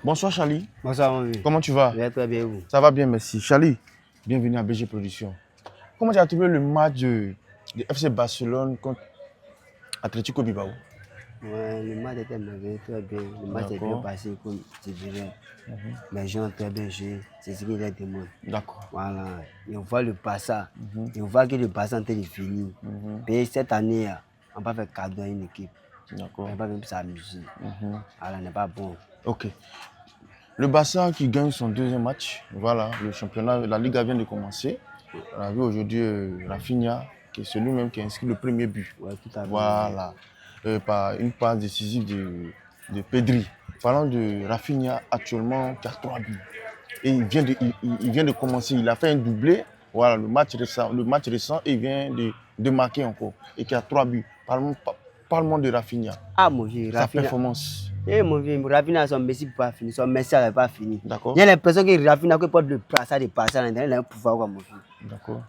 Bonsoir Charlie. Bonsoir mon vieux. Comment tu vas? Je vais très bien vous. Ça va bien, merci. Charlie, bienvenue à BG Productions. Comment tu as trouvé le match de FC Barcelone contre Atlético Bilbao? Ouais, le match était merveilleux, très bien. Le match est bien passé comme tu dirais. Les gens ont très bien joué, c'est ce qu'il a demandé. D'accord. Voilà. Et on voit le Barça. Et on voit que le Barça est en train de finir. Et cette année, on va faire cadeau à une équipe. D'accord. On ne va pas même s'amuser. Alors, n'est pas bon. Ok. Le Barça qui gagne son deuxième match, voilà, le championnat, la Liga vient de commencer. On a vu aujourd'hui Rafinha, qui est celui-même qui a inscrit le premier but. Ouais, tout à fait. Voilà, par une passe décisive de Pedri. Parlons de Rafinha actuellement qui a 3 buts. Et il vient de commencer, il a fait un doublé, voilà, le match récent et il vient de marquer encore. Et qui a 3 buts. Parle-moi de Rafinha. Ah mon vieux, Sa Rafinha. performance. Eh mon vieux, Rafinha, son Messi n'a pas fini, son Messi n'avait pas fini. D'accord. Il y a l'impression que Rafinha, que porte le brassard de Barça, il a un pouvoir comme mon vieux. D'accord.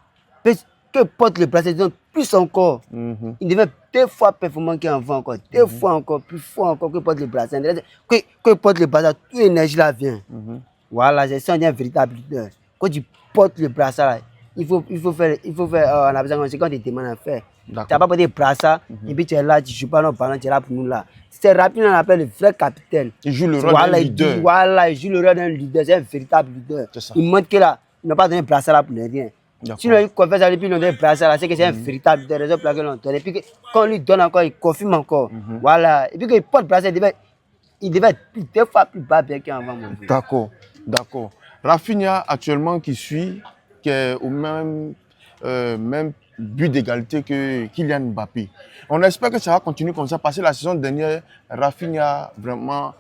Que porte le brassard, plus encore. Il devient 2 fois performant qu'avant encore, 2 fois encore, plus fort encore que porte le brassard. Que porte le brassard, toute l'énergie là vient. Voilà, c'est ça, un véritable leader. Quand tu portes le brassard là, il faut faire, on a besoin de quand tu demandes à faire. Tu n'as pas porté le brassard, et puis tu es là, tu ne joues pas non ballon, tu es là pour nous là. C'est rapide, on appelle le vrai capitaine. Il joue le rôle d'un leader. Voilà, il joue le rôle d'un leader, c'est un véritable leader. Il montre que là, il n'a pas donné le brassard là pour ne rien. Sinon, il confesse à lui, puis il a donné le brassard là, c'est que c'est un véritable leader, raison pour laquelle on donne. Et puis quand on lui donne encore, il confirme encore. Voilà, et puis quand il porte le brassard, il devait être 2 fois plus bas bien qu'avant. D'accord, d'accord. Rafinha actuellement qui est au même but d'égalité que Kylian Mbappé. On espère que ça va continuer comme ça parce que la saison dernière, Rafinha vraiment,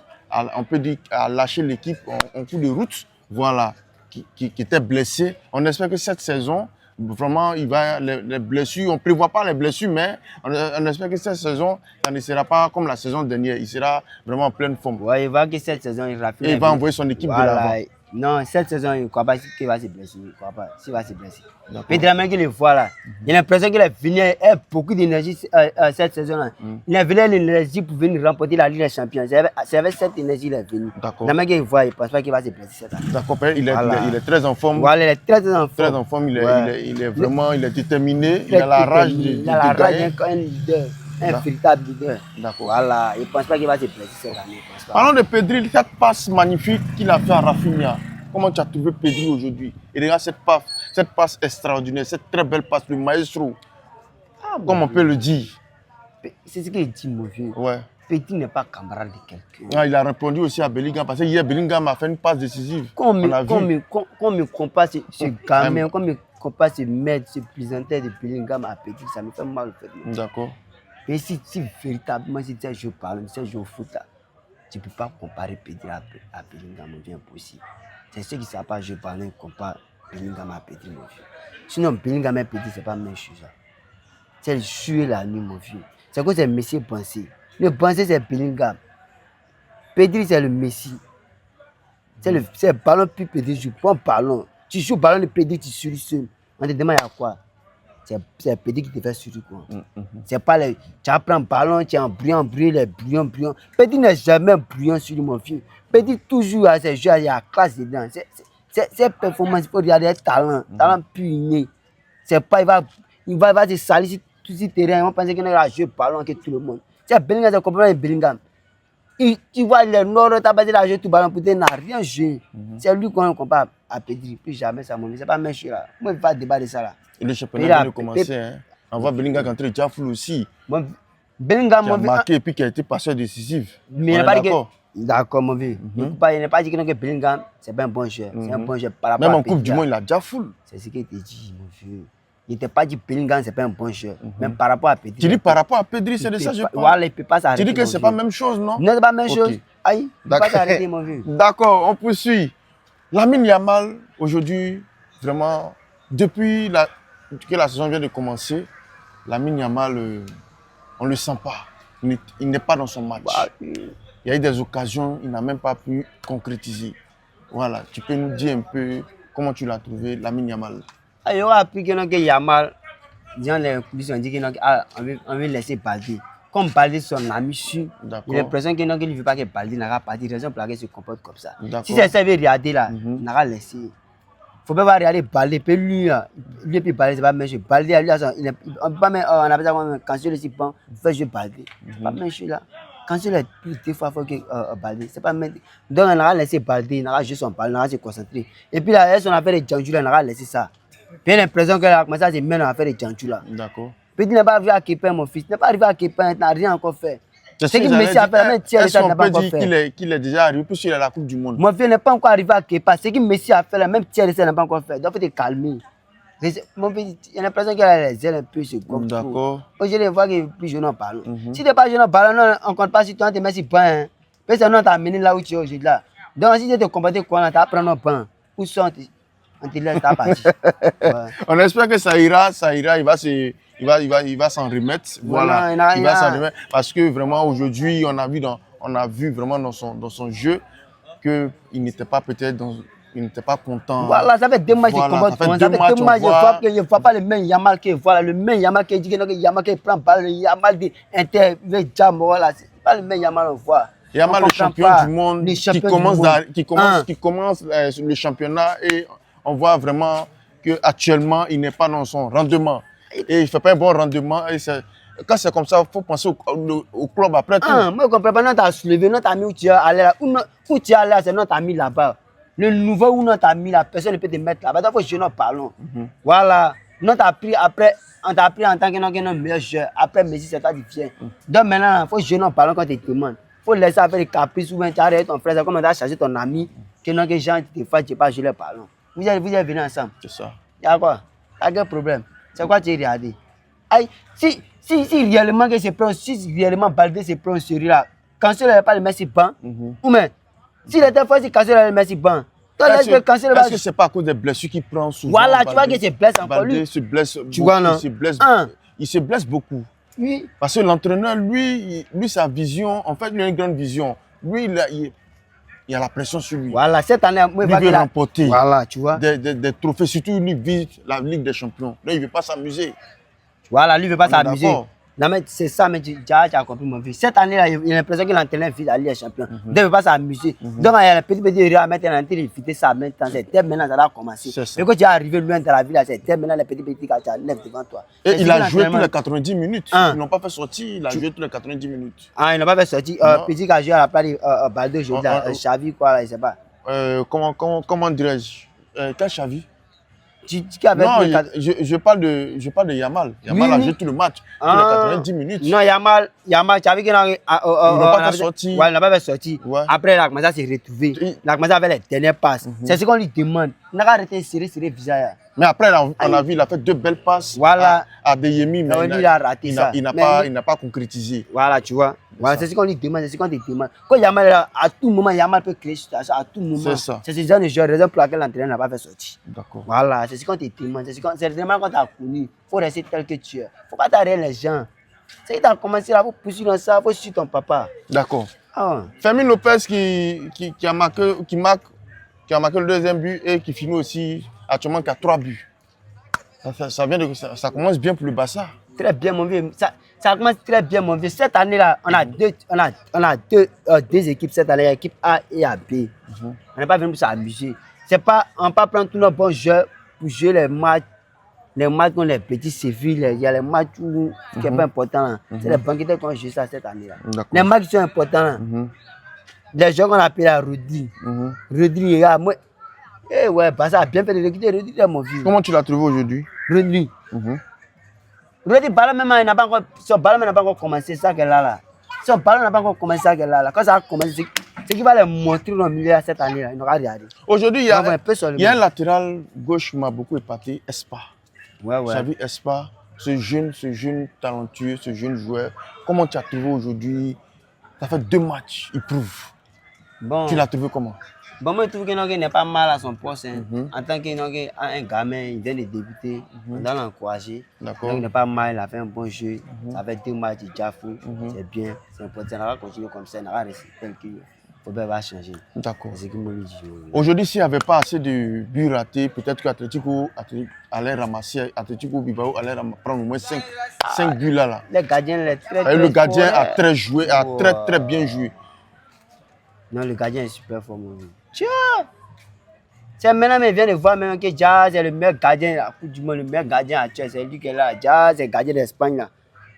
on peut dire, a lâché l'équipe en cours de route, voilà, qui était blessé. On espère que cette saison, vraiment, les blessures, on ne prévoit pas les blessures, mais on espère que cette saison, ça ne sera pas comme la saison dernière. Il sera vraiment en pleine forme. Ouais, il va que cette saison, Rafinha. Et il va envoyer son équipe de l'avant. Non, cette saison, il ne croit pas qu'il va se blesser. Il ne croit pas s'il va se blesser. Pedri, même qu'il le voit là, il a l'impression qu'il a fini avec beaucoup d'énergie cette saison-là. Il a venu l'énergie pour venir remporter la Ligue des Champions. C'est avec cette énergie qu'il est venu. D'accord. Même qu'il voit, il ne pense pas qu'il va se blesser cette année. D'accord, il est très en forme. Voilà, il est très en forme. Très en forme, il est vraiment déterminé. Il a la rage de gagner. Un leader. Un véritable leader. D'accord. Voilà, il ne pense pas qu'il va se blesser cette année. Parlons de Pedri, cette passe magnifique qu'il a fait à Rafinha. Comment tu as trouvé Pedri aujourd'hui? Et regarde cette passe extraordinaire, cette très belle passe, le maestro. Comme on peut le dire. C'est ce qu'il dit, mon vieux. Ouais. Pedri n'est pas camarade de quelqu'un. Ah, il a répondu aussi à Bellingham parce que hier, Bellingham a fait une passe décisive. Quand on me compare ce gamin, quand on me compare ce maître, ce plaisanteur de Bellingham à Pedri, ça me fait mal. D'accord. Mais si véritablement, si tu joues par exemple, si tu joues au foot, tu ne peux pas comparer Pedri à Bellingham, c'est impossible. C'est ceux qui ne savent pas jouer par exemple, comparent Bellingham à Pedri, mon vieux. Sinon, Bellingham et Pedri, ce n'est pas la même chose. C'est le jouer la nuit, mon vieux. C'est quoi c'est Messi pensé. Le pensé, c'est Bellingham. Pedri, c'est le Messi. C'est le ballon, puis Pedri joue. Prends ballon. Tu joues ballon de Pedri, tu souris seul. On te demande à quoi? C'est Pedri qui te fait sourire. C'est pas les. Tu apprends ballon, tu es en brillant, les brillants. Pedri n'est jamais brillant sur mon vieux. Pedri toujours à ses jeux, il y a la classe dedans. C'est performance, il faut regarder talent plus inné. C'est pas, il va se salir sur tout ce terrain. On pense qu'il va jouer ballon que tout le monde. C'est Bellingham, c'est complètement Bellingham. Tu vois, les Nord, tu as basé la jouer tout ballon, peut-être n'a rien joué. C'est lui qu'on compare à Pedri. Plus jamais ça, mon vieux. C'est pas même chose là. Moi, il va débattre ça là. Et le championnat vient de commencer. Hein. On voit Bellingham entrer déjà full aussi. Bellingham, qui a marqué et puis qui a été passeur décisif. Mais il n'est pas dit que. D'accord, mon vieux. Il n'est pas dit que Bellingham, c'est pas un bon joueur. C'est un bon joueur par rapport à Même en Coupe du Monde, il a déjà full. C'est ce qu'il te dit, mon vieux. Il n'était pas dit Bellingham, c'est pas un bon joueur. Même par rapport à Pedri. Tu dis par rapport à Pedri, c'est de ça que je parle. Voilà, il ne peut pas s'arrêter. Tu dis que c'est pas la même chose, non? Non, c'est pas la même chose. Aïe, il ne peut pas s'arrêter, mon vieux. D'accord, on poursuit. Lamine Yamal, aujourd'hui, vraiment, depuis que la saison vient de commencer, Lamine Yamal, on ne le sent pas. Il n'est pas dans son match. Il y a eu des occasions, il n'a même pas pu concrétiser. Voilà, tu peux nous dire un peu comment tu l'as trouvé, Lamine Yamal? Il y aura appris que Yamal, disons les coulisses, on dit qu'on veut laisser partir. comme Baldé son ami sûr, D'accord. il a l'impression qu'il ne veut pas que Baldé n'a pas de raison pour laquelle il se comporte comme ça. D'accord. Si c'est ça, il veut regarder là, il n'a pas laissé. Il ne faut pas regarder Baldé, puis lui et puis Baldé, c'est pas même chose. Baldé, lui, on peut pas même, on appelle ça comme quand je le dis, bon, fais jouer Baldé. C'est pas même chose là. Quand je l'ai plus deux fois, il faut que Baldé, c'est pas même. Donc, on a laissé Baldé, on a juste son Baldé, on a se concentrer. Et puis là, on a fait des Djanjou là, on a laissé ça. Puis l'impression que là, comme ça, c'est maintenant on a fait des Djanjou là. D'accord. Petit n'est pas arrivé à Képin, mon fils. N'est pas arrivé à Képin, n'a rien encore fait. C'est Ce qui Messi a fait, la même tiers, ça n'a pas encore fait. Qu'il est déjà arrivé, puisqu'il est à la Coupe du Monde. Mon fils n'est pas encore arrivé à Képin. Ce que Messi a fait, la même tiers, ça n'a pas encore fait. Donc, il faut te calmer. Mon fils, il y a l'impression qu'il a les ailes un peu sur le D'accord. Aujourd'hui, je vois qu'il est plus jeune en parlant. Si tu n'es pas jeune en parlant, on ne compte pas sur toi, tu te mets sur pain. Parce que non, tu as amené là où tu es aujourd'hui. Donc, si tu te comportes quoi, tu vas prendre un pain. Où sont on te laisse ta partie. On espère que ça ira, il va s'en remettre. Voilà, il va s'en remettre. Parce que vraiment, aujourd'hui, on a vu vraiment dans son jeu qu'il n'était pas peut-être il n'était pas content. Voilà, ça fait 2 matchs voilà, qu'il combat. Ça fait 2 matchs, je ne vois pas le même Yamal qui voilà, le même Yamal qui dit que Yamal qui prend pas le Yamal dit intervient jam, voilà, c'est pas le même Yamal on voit. Yamal le champion du monde qui commence le championnat et on voit vraiment qu'actuellement, il n'est pas dans son rendement. Et il ne fait pas un bon rendement. Et quand c'est comme ça, il faut penser au club après tout. Moi, je ne comprends pas. Non, tu as soulevé, notre ami où tu es allé là. Où tu es allé là, c'est notre ami là-bas. Le nouveau où notre ami là, personne ne peut te mettre là-bas. Donc, il faut que je nous parlons. Voilà. On t'a pris après, on t'a pris en tant que meilleur joueur. Après, Messi, c'est toi qui viens. Donc maintenant, il faut que je nous parlons quand tu te demandes. Il faut laisser faire des caprices ou bien tu arrêtes ton frère. C'est comme tu as chargé ton ami. Que non, que gens te fassent, tu pas jouer les ballons. Vous êtes venus ensemble. C'est ça. Il y a quoi? Il y a quel problème? C'est quoi tu as regardé? Si réellement que c'est prend, si réellement Baldé se prend au sérieux là, quand il n'avait pas le Messi ban, ou même, s'il était fort, si quand il avait le Messi ban, est-ce que c'est pas à cause des blessures qu'il prend souvent? Voilà, tu vois qu'il se blesse encore Baldé lui. Se blesse tu vois, non? Il se blesse beaucoup. Oui. Parce que l'entraîneur, lui, sa vision, en fait, il a une grande vision. Lui, il y a la pression sur lui. Voilà, cette année, il veut remporter voilà, tu vois. Des trophées, surtout il vise la Ligue des Champions. Là, il ne veut pas s'amuser. Voilà, lui ne veut pas s'amuser. Non, mais c'est ça, mais tu as compris mon fils. Cette année-là, il a l'impression que l'entraîneur vise la Ligue des Champions. Il ne veut pas s'amuser. Donc, il y a le petit à mettre en train de fitter ça maintenant. C'est maintenant ça va commencer. Mais quand tu es arrivé loin de la ville, c'est maintenant les petits qui lèvent devant toi. Et il a joué tous les 90 minutes. Ils n'ont pas fait sortir, il a joué tous les 90 minutes. Ah, ils n'ont pas fait sortir. Petit qui a joué à la place de Baldé, Xavi, quoi, je ne sais pas. Comment dirais-je? Quel Xavi? Non, je parle de Yamal. Yamal a joué tout le match, tous les 90 minutes. Non, Yamal, tu as vu qu'il n'a pas fait sortir. Ouais, il n'a pas fait sortir. Ouais. Après, il a commencé à se retrouver. Il a commencé à faire les dernières passes. C'est ce qu'on lui demande. Il n'a pas arrêté de serrer le visage. Mais après, on a vu, il a fait 2 belles passes à Deyemi, mais il a raté ça. Il n'a pas concrétisé. Voilà, tu vois. Voilà, c'est ce qu'on lui demande, c'est ce qu'on te demande. Quand Yamal est là, à tout moment, Yamal peut créer situation, à tout moment. C'est ça. C'est ce genre de joueur, raison pour laquelle l'entraîneur n'a pas fait sortir. D'accord. Voilà, c'est ce qu'on te demande. C'est vraiment quand tu as connu. Il faut rester tel que tu es. Il ne faut pas t'arrêter les gens. C'est que tu as commencé là, il faut poursuivre dans ça, il faut suivre ton papa. D'accord. Fermin Lopez qui a marqué le deuxième but et qui finit aussi actuellement qui a 3 buts. Ça commence bien pour le Barça. Très bien, mon vieux. Ça commence très bien, mon vieux. Cette année-là, on a deux équipes cette année, l'équipe A et A B. On n'est pas venu pour s'amuser. C'est pas, on ne pas prendre tous nos bons joueurs pour jouer les matchs contre les petits Séville. Il y a les matchs qui sont pas importants. C'est les banquiers qui ont joué ça cette année-là. Les matchs qui sont importants. Les joueurs qu'on appelle à Rodri. Rodri, regarde, moi. Eh ouais, Barça a bien fait de recruter Rodri, mon vieux. Comment tu l'as trouvé aujourd'hui? Rodri. Rodri, son ballon n'a pas encore commencé ça qu'elle a là. Son ballon n'a pas encore commencé ça qu'elle a là. Quand ça a commencé, c'est qu'il va les montrer dans le milieu cette année-là. Il n'aura rien dit. Aujourd'hui, il y a un latéral gauche qui m'a beaucoup épaté, Espa. Ouais. Xavi Espa, ce jeune talentueux, ce jeune joueur. Comment tu as trouvé aujourd'hui? Ça fait 2 matchs, il prouve. Bon. Tu l'as trouvé comment? Bon, moi, je trouve qu'il n'est pas mal à son poste. En tant qu'un gamin, il vient de débuter. On doit l'encourager. Donc, il n'est pas mal, il a fait un bon jeu. Ça fait 2 matchs, il a déjà fou. C'est bien, c'est important. On va continuer comme ça, on va rester tel qu'il est. Robert va changer. D'accord. C'est ce que moi je dis. Aujourd'hui, s'il n'y avait pas assez de buts ratés, peut-être qu'Atletico allait ramasser, Atletico Bilbao allait prendre au moins 5 buts là. Les gardiens, Le gardien a très joué, a très bien joué. Non, le gardien est super fort, mon vieux. Tiens! C'est maintenant, mais vient de voir maintenant que Jazz est le meilleur gardien, la Coupe du Monde, le meilleur gardien actuel. C'est lui qui est là. Jazz est gardien d'Espagne là.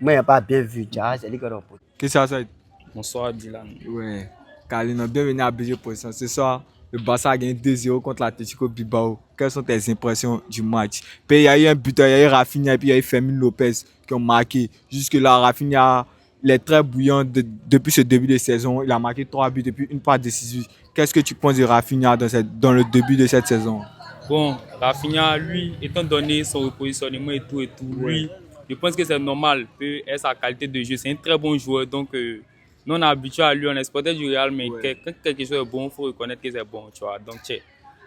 Moi, il n'a pas bien vu. Jazz, c'est lui qui est là. Qu'est-ce que ça fait? Bonsoir Dylan. Ouais. Kalina, bienvenue à BG Position. Ce soir, le Barça a gagné 2-0 contre l'Atlético Bilbao. Quelles sont tes impressions du match? Puis il y a eu un buteur, il y a eu Rafinha et puis il y a eu Fermin Lopez qui ont marqué. Jusque-là, Rafinha, il est très bouillant depuis ce début de saison. Il a marqué 3 buts depuis une passe décisive. Qu'est-ce que tu penses de Rafinha dans le début de cette saison? Bon, Rafinha, lui, étant donné son repositionnement et tout, lui, je pense que c'est normal, peu est sa qualité de jeu. C'est un très bon joueur, donc nous on est habitué à lui, on est supporter du Real, mais quand quelque chose est bon, il faut reconnaître que c'est bon, tu vois. Donc,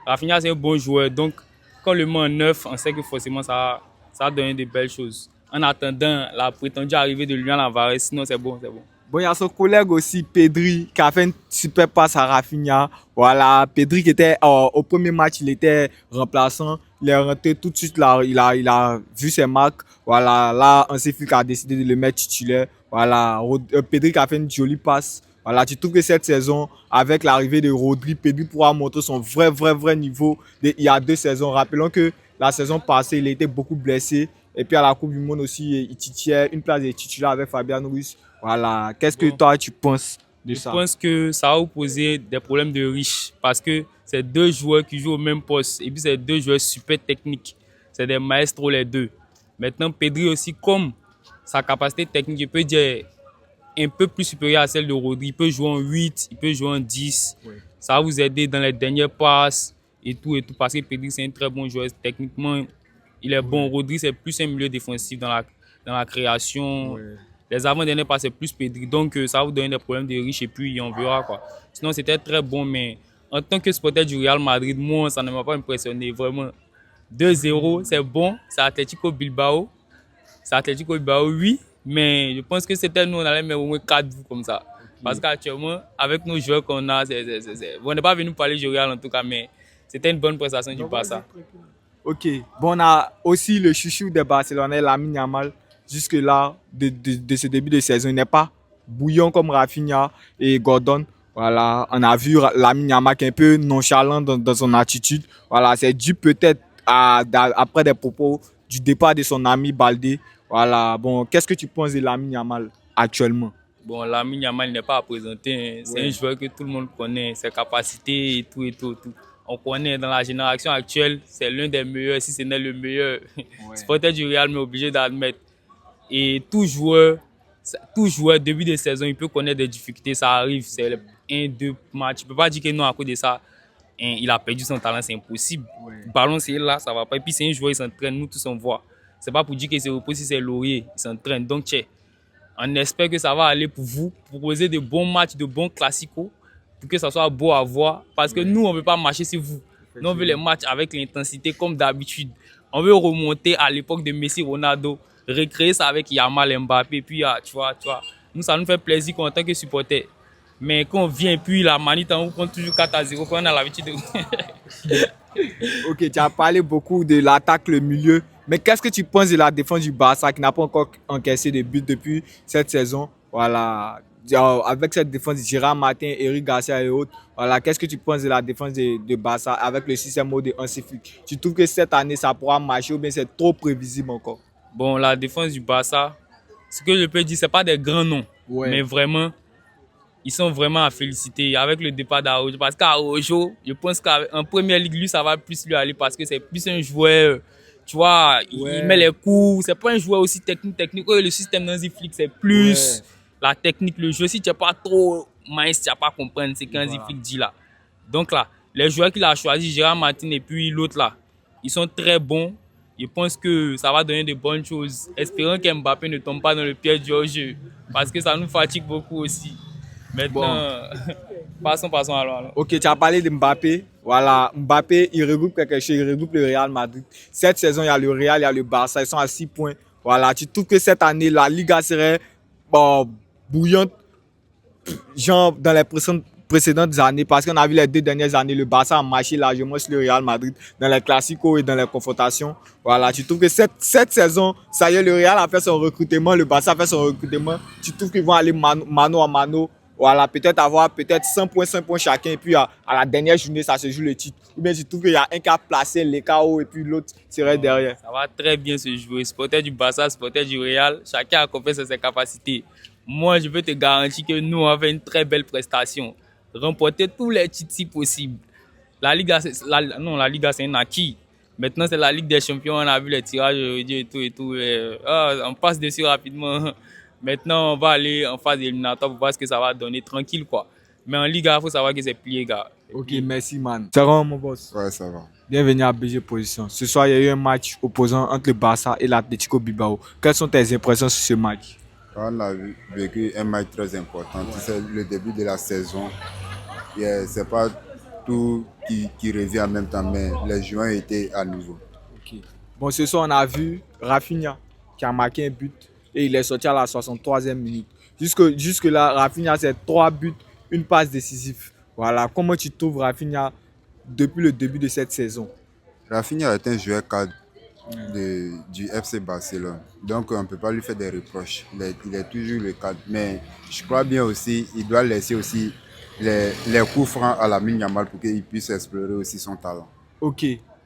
Rafinha, c'est un bon joueur, donc quand on le met en neuf, on sait que forcément ça va donner de belles choses. En attendant la prétendue arrivée de Julian Alvarez, sinon c'est bon, c'est bon. Bon, il y a son collègue aussi, Pedri, qui a fait une super passe à Rafinha. Voilà, Pedri qui était au premier match, il était remplaçant. Il est rentré tout de suite là, il a vu ses marques. Voilà, là, Hansi Flick a décidé de le mettre titulaire. Voilà, Pedri qui a fait une jolie passe. Voilà, tu trouves que cette saison, avec l'arrivée de Rodri, Pedri pourra montrer son vrai niveau il y a 2 saisons. Rappelons que la saison passée, il était beaucoup blessé. Et puis à la Coupe du Monde aussi, il titillait une place de titulaire avec Fabian Ruiz. Voilà, qu'est-ce que toi tu penses de ça? Je pense que ça va vous poser des problèmes de riches parce que c'est 2 joueurs qui jouent au même poste et puis c'est 2 joueurs super techniques. C'est des maestros les 2. Maintenant, Pedri aussi, comme sa capacité technique, je peux dire, un peu plus supérieure à celle de Rodri. Il peut jouer en 8, il peut jouer en 10. Oui. Ça va vous aider dans les dernières passes et tout parce que Pedri c'est un très bon joueur. Techniquement, il est bon. Rodri c'est plus un milieu défensif dans la création. Oui. Les avant-derniers passes, c'est plus Pedri. Donc, ça va vous donner des problèmes de riches et puis on verra quoi. Sinon, c'était très bon, mais en tant que supporter du Real Madrid, moi, ça ne m'a pas impressionné. Vraiment, 2-0, c'est bon. C'est Atletico Bilbao. C'est Atletico Bilbao, oui. Mais je pense que c'était nous, on allait mettre au moins 4 buts comme ça. Parce qu'actuellement, avec nos joueurs qu'on a, on n'est pas venu parler du Real en tout cas, mais c'était une bonne prestation du Barça. Ok. Bon, on a aussi le chouchou des Barcelonais, Lamine Yamal. Jusque-là, de ce début de saison, il n'est pas bouillant comme Rafinha et Gordon. Voilà, on a vu Lamine Yamal qui est un peu nonchalant dans son attitude. Voilà, c'est dû peut-être après des propos du départ de son ami Baldé. Voilà, bon, qu'est-ce que tu penses de Lamine Yamal actuellement? Bon, Lamine Yamal n'est pas à présenter. C'est un joueur que tout le monde connaît, ses capacités et tout. On connaît dans la génération actuelle, c'est l'un des meilleurs, si ce n'est le meilleur. Supporter du Real, mais obligé d'admettre. Et tout joueur, début de saison, il peut connaître des difficultés, ça arrive, c'est 1-2 matchs. Je ne peux pas dire que non, à cause de ça, il a perdu son talent, c'est impossible. Le ballon, c'est là, ça ne va pas. Et puis c'est un joueur, il s'entraîne, nous tous on voit. Ce n'est pas pour dire que c'est repos, si c'est laurier, il s'entraîne. Donc, on espère que ça va aller pour vous, proposer de bons matchs, de bons classicos, pour que ça soit beau à voir. Parce que nous, on ne veut pas marcher sur vous. Nous, on veut les matchs avec l'intensité comme d'habitude. On veut remonter à l'époque de Messi, Ronaldo, recréer ça avec Yamal, Mbappé, puis tu vois, nous ça nous fait plaisir en tant que supporter. Mais quand on vient, puis la manite, on prend toujours 4-0, on a l'habitude de... Ok, tu as parlé beaucoup de l'attaque, le milieu, mais qu'est-ce que tu penses de la défense du Barça qui n'a pas encore encaissé de but depuis cette saison? Voilà, avec cette défense de Gérard Martin, Eric Garcia et autres, voilà, qu'est-ce que tu penses de la défense de Barça avec le système de Hansi Flick? Tu trouves que cette année ça pourra marcher ou bien c'est trop prévisible encore? Bon, la défense du Barça, ce que je peux dire, ce n'est pas des grands noms, mais vraiment, ils sont vraiment à féliciter avec le départ d'Araujo. Parce qu'Araujo, je pense qu'en première ligue, lui, ça va plus lui aller parce que c'est plus un joueur, tu vois, il met les coups. C'est pas un joueur aussi technique. Le système Hansi Flick, c'est plus la technique, le jeu. Si tu n'es pas trop mince, tu n'as pas comprendre ce qu'Hansi Flick dit là. Donc là, les joueurs qu'il a choisis, Gérard Martin et puis l'autre là, ils sont très bons. Je pense que ça va donner de bonnes choses. Espérons qu'Mbappé ne tombe pas dans le piège du hors-jeu. Parce que ça nous fatigue beaucoup aussi. Maintenant, passons, allons. Ok, tu as parlé de Mbappé. Voilà, Mbappé, il regroupe quelque chose, il regroupe le Real Madrid. Cette saison, il y a le Real, il y a le Barça, ils sont à 6 points. Voilà, tu trouves que cette année, la Liga serait bouillante, genre dans les précédentes années, parce qu'on a vu les 2 dernières années, le Barça a marché largement sur le Real Madrid dans les classicos et dans les confrontations. Voilà, tu trouves que cette saison, ça y est, le Real a fait son recrutement, le Barça a fait son recrutement. Tu trouves qu'ils vont aller mano à mano, voilà, peut-être avoir 100 points, 5 points chacun, et puis à la dernière journée, ça se joue le titre. Ou bien tu trouves qu'il y a un qui a placé les KO et puis l'autre serait derrière. Ça va très bien se jouer. Supporter du Barça, supporter du Real, chacun a confiance en ses capacités. Moi, je peux te garantir que nous, on fait une très belle prestation. Remporter tous les titres si possible. La Liga, la Liga, c'est un acquis. Maintenant, c'est la Ligue des Champions. On a vu les tirages et tout. On passe dessus rapidement. Maintenant, on va aller en phase éliminatoire pour voir ce que ça va donner tranquille, quoi. Mais en Liga, il faut savoir que c'est plié, gars. Ok, merci, man. Ça va, mon boss? Ouais, ça va. Bienvenue à BG Position. Ce soir, il y a eu un match opposant entre le Barça et l'Atlético Bilbao. Quelles sont tes impressions sur ce match? On a vécu un match très important. C'est le début de la saison. C'est pas tout qui revient en même temps, mais les joueurs étaient à nouveau. Ok. Bon, ce soir, on a vu Rafinha qui a marqué un but et il est sorti à la 63e minute. Jusque-là, Rafinha, c'est 3 buts, une passe décisive. Voilà. Comment tu trouves Rafinha depuis le début de cette saison? Rafinha est un joueur cadre du FC Barcelone. Donc, on ne peut pas lui faire des reproches. Il est toujours le cadre. Mais je crois bien aussi, il doit laisser aussi les coups francs à Lamine Yamal pour qu'il puisse explorer aussi son talent. Ok,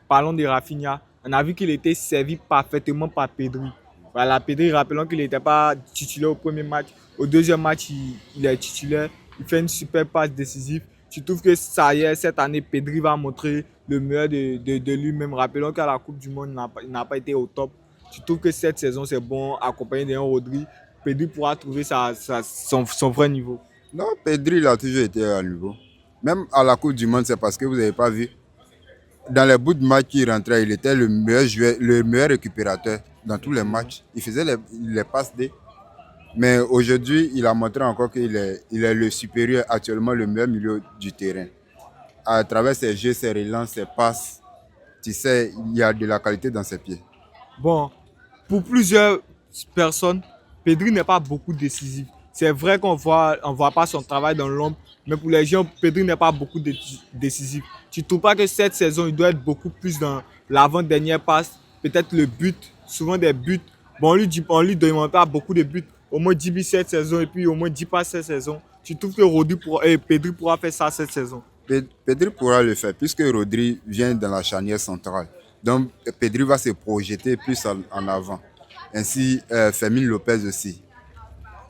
parlons de Rafinha. On a vu qu'il était servi parfaitement par Pedri. Voilà, Pedri, rappelons qu'il n'était pas titulaire au premier match. Au deuxième match, il est titulaire. Il fait une super passe décisive. Tu trouves que ça y est, cette année, Pedri va montrer le meilleur de lui-même. Rappelons qu'à la Coupe du Monde, il n'a pas été au top. Tu trouves que cette saison, c'est bon, accompagné d'un Rodri. Pedri pourra trouver son vrai niveau. Non, Pedri, il a toujours été à niveau. Même à la Coupe du Monde, c'est parce que vous n'avez pas vu. Dans les bouts de match qu'il rentrait, il était le meilleur joueur, le meilleur récupérateur dans tous les matchs. Il faisait les passes D. Mais aujourd'hui, il a montré encore qu'il est le supérieur, actuellement le meilleur milieu du terrain. À travers ses jeux, ses relances, ses passes, tu sais, il y a de la qualité dans ses pieds. Bon, pour plusieurs personnes, Pedri n'est pas beaucoup décisif. C'est vrai qu'on voit pas son travail dans l'ombre, mais pour les gens, Pedri n'est pas beaucoup décisif. Tu ne trouves pas que cette saison, il doit être beaucoup plus dans l'avant-dernière passe, peut-être le but, souvent des buts. Bon, on lui demande pas beaucoup de buts, au moins 10 buts cette saison et puis au moins 10 passes cette saison. Tu trouves que Pedri pourra faire ça cette saison? Pedri pourra le faire puisque Rodri vient dans la charnière centrale. Donc Pedri va se projeter plus en avant. Ainsi, Fermin Lopez aussi.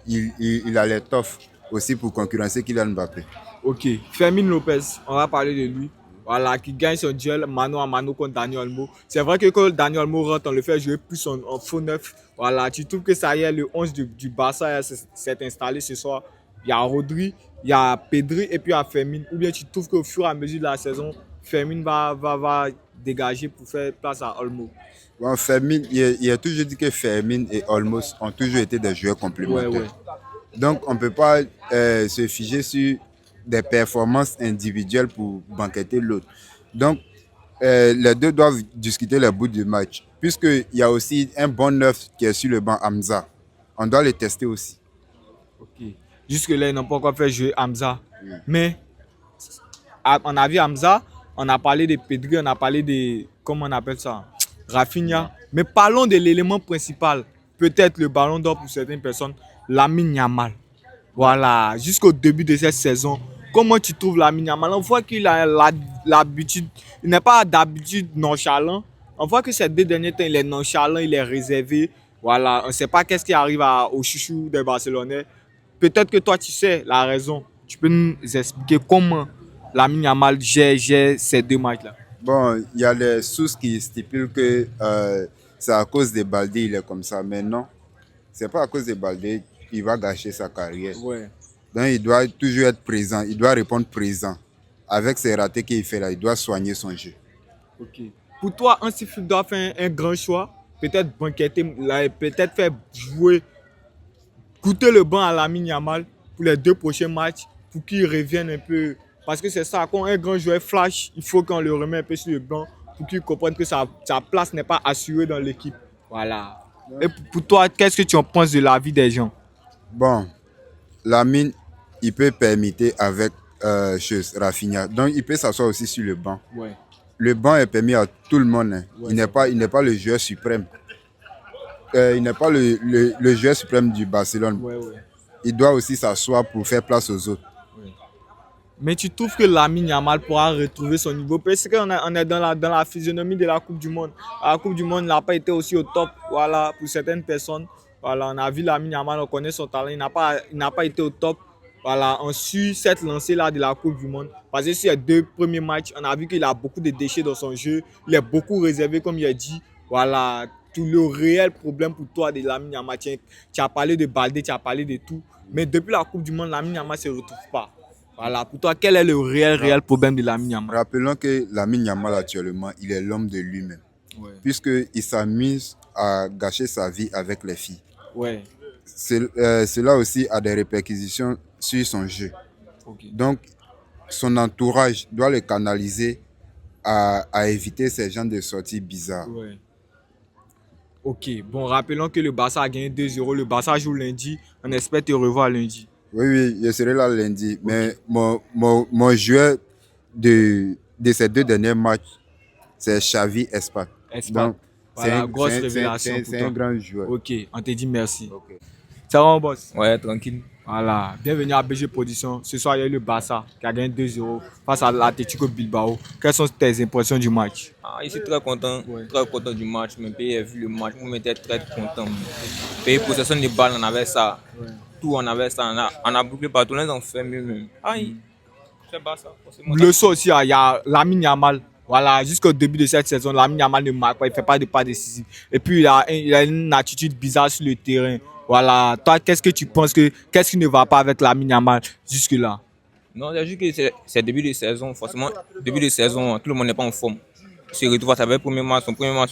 Il a l'étoffe aussi pour concurrencer Kylian Mbappé. Ok, Fermin Lopez, on va parler de lui. Voilà, qui gagne son duel mano à mano contre Dani Olmo. C'est vrai que quand Dani Olmo rentre, on le fait jouer plus en faux neuf. Voilà, tu trouves que ça y est, le 11 du Barça s'est installé ce soir. Il y a Rodri, il y a Pedri et puis il y a Fermin. Ou bien tu trouves qu'au fur et à mesure de la saison, Fermin va dégager pour faire place à Olmo? Bon, Fermin, il a toujours dit que Fermin et Olmo ont toujours été des joueurs complémentaires. Ouais. Donc on ne peut pas se figer sur des performances individuelles pour banqueter l'autre. Donc les deux doivent discuter le bout du match. Puisqu'il y a aussi un bon neuf qui est sur le banc, Hamza. On doit le tester aussi. Ok. Jusque-là, ils n'ont pas encore fait jouer Hamza. Mais on a vu Hamza, on a parlé de Pedri, on a parlé de, comment on appelle ça, Rafinha. Mais parlons de l'élément principal. Peut-être le ballon d'or pour certaines personnes, Lamine Yamal. Voilà, jusqu'au début de cette saison, comment tu trouves Lamine Yamal? On voit qu'il a l'habitude, il n'est pas d'habitude nonchalant. On voit que ces 2 derniers temps, il est nonchalant, il est réservé. Voilà, on ne sait pas qu'est-ce qui arrive au chouchou des Barcelonais. Peut-être que toi, tu sais la raison. Tu peux nous expliquer comment Lamine Yamal gère ces 2 matchs-là? Bon, il y a les sources qui stipulent que c'est à cause de Baldé, il est comme ça. Mais non, ce n'est pas à cause de Baldé qu'il va gâcher sa carrière. Ouais. Donc il doit toujours être présent, il doit répondre présent. Avec ses ratés qu'il fait là, il doit soigner son jeu. Ok. Pour toi, Hansi Flick doit faire un grand choix. Peut-être banqueter, peut-être faire jouer, coûter le banc à Lamine Yamal pour les 2 prochains matchs, pour qu'il revienne un peu. Parce que c'est ça, quand un grand joueur flash, il faut qu'on le remette un peu sur le banc pour qu'il comprenne que sa place n'est pas assurée dans l'équipe. Voilà. Et pour toi, qu'est-ce que tu en penses de l'avis des gens? Bon, Lamine, il peut permettre avec Rafinha. Donc, il peut s'asseoir aussi sur le banc. Ouais. Le banc est permis à tout le monde. Hein. Ouais, Il n'est pas le joueur suprême. Il n'est pas le joueur suprême du Barcelone. Ouais, ouais. Il doit aussi s'asseoir pour faire place aux autres. Mais tu trouves que Lamine Yamal pourra retrouver son niveau? Parce qu'on est dans la physionomie de la Coupe du Monde. À la Coupe du Monde, il n'a pas été aussi au top. Voilà, pour certaines personnes. Voilà, on a vu Lamine Yamal, on connaît son talent. Il n'a pas été au top. Voilà, on suit cette lancée-là de la Coupe du Monde. Parce que sur les 2 premiers matchs, on a vu qu'il a beaucoup de déchets dans son jeu. Il est beaucoup réservé, comme il a dit. Voilà, tout le réel problème pour toi de Lamine Yamal. Tu as parlé de Baldé, tu as parlé de tout. Mais depuis la Coupe du Monde, Lamine Yamal ne se retrouve pas. Voilà, pour toi, quel est le réel problème de Lamine Yamal? Rappelons que Lamine Yamal actuellement, il est l'homme de lui-même. Ouais. Puisqu'il s'amuse à gâcher sa vie avec les filles. Ouais. Cela aussi a des répercussions sur son jeu. Ok. Donc, son entourage doit le canaliser à éviter ces genres de sorties bizarres. Ouais. Ok, bon, rappelons que le Barça a gagné 2-0. Le Barça joue lundi. On espère te revoir lundi. Oui, je serai là lundi. Mais mon joueur de ces 2 derniers matchs, c'est Xavi Espat. Donc, Voilà, grosse révélation pour c'est toi. un grand joueur. Ok, on te dit merci. Ok. Ça va, mon boss? Ouais, tranquille. Voilà, bienvenue à BG Production. Ce soir, il y a eu le Barça qui a gagné 2-0 face à l'Atlético Bilbao. Quelles sont tes impressions du match? Ah, je suis très content du match. Mon pays a vu le match, moi j'étais très content. Pays possession de balles, on avait ça. Tout, on avait ça. On a bouclé partout, on a fait mieux même. Aïe, c'est Barça. Le saut aussi, il y a Lamine Yamal. Voilà, jusqu'au début de cette saison, Lamine Yamal ne marque pas, il ne fait pas de pas décisif. Et puis, il a une attitude bizarre sur le terrain. Voilà, toi, qu'est-ce que tu penses qu'est-ce qui ne va pas avec Lamine Yamal jusque-là? Non, c'est juste que c'est début de saison. Forcément, début de saison, tout le monde n'est pas en forme. Il se retrouve à sa premier match,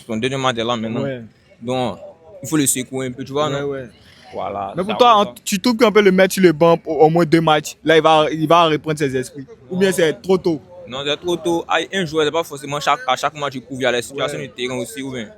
son deuxième match est là maintenant. Ouais. Donc, il faut le secouer un peu, tu vois, non? Ouais. Voilà. Mais pour toi, tu trouves qu'on peut le mettre sur le banc au moins 2 matchs? Là, il va reprendre ses esprits. Ou bien c'est trop tôt? Non, c'est trop tôt. Un joueur, c'est pas forcément à chaque match, il couvre. Il y a les situations du terrain aussi, ou bien.